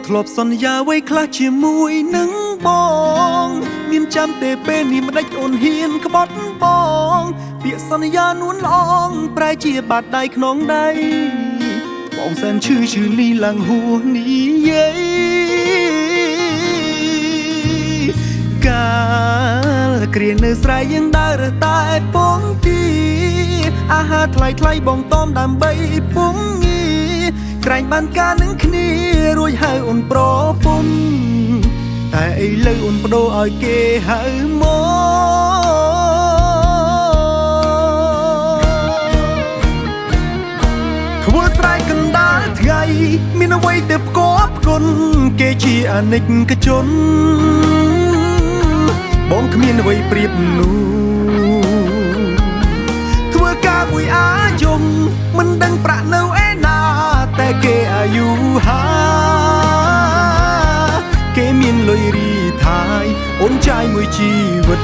ធ្លាប់សន្យាไว้ខ្លះជាមួយនឹងបងមានចាំទេពេលនេះមិនដេចអូនហ៊ានក្បត់បងពាក្យសន្យានួនល្អងប្រែជាបាត់ដៃក្នុងដៃបងសែនឈឺលីឡើងហួសនេះយាយកាលគ្រានៅស្រែយើងដើរតែពងទីអាហារថ្លៃបងតមដើម្បីពងក្រែងបានការនឹងគ្នារួចហៅអូនប្រពន្ធតែឥឡូវអូនបដូរឲ្យគេហៅមកធ្វើស្រែកណ្ដាលថ្ងៃមានអ្វីទៅផ្គប់ផ្គុនគេជាអនិច្ចជនបងគ្មានអ្វីប្រៀបនោះធ្វើការមួយអាយំមិនដឹងប្រាក់នៅឯណាតែគេអាយុហាគេមានលុយរីថាយអូនចាយមួយជីវិត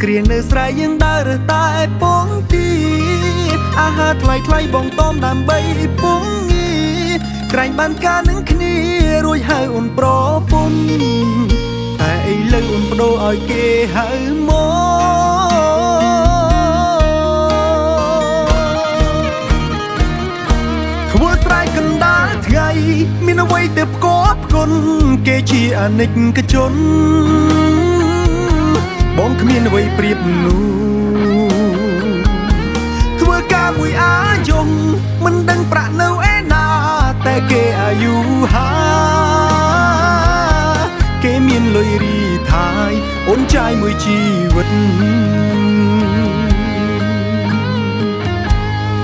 គ្រានៅស្រែយើងដើរតែពងទីអាហារថ្លៃបងតមដើម្បីពងក្រែងបានការនឹងគ្នារួចហៅអូនប្រពន្ធតែឥឡូវអូនបដូរឲ្យគេហៅមកធ្វើស្រែកណ្ដាលថ្ងៃមានអ្វីទៅផ្គប់ផ្គុនគេជាអនិច្ចជនបងគ្មានអ្វីប្រៀបនោះធ្វើការមួយអាយំមិនដឹងប្រាក់នៅឯណាតែគេអាយុហាគេមានលុយរីថាយអូនចាយមួយជីវិត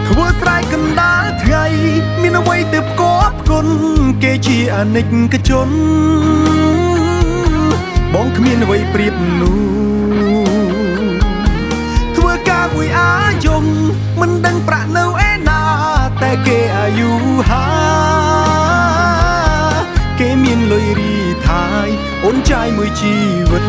ធ្វើស្រែកណ្ដាលថ្ងៃមានអ្វីទៅផ្គប់ផ្គុនគេជាអនិច្ចជនបងគ្មានអ្វីប្រៀបនោះធ្វើការមួយអាយំមិនដឹងប្រាក់នៅឯណាតែគេអាយុហាគេមានលុយរីថាយអូនចាយមួយជីវិត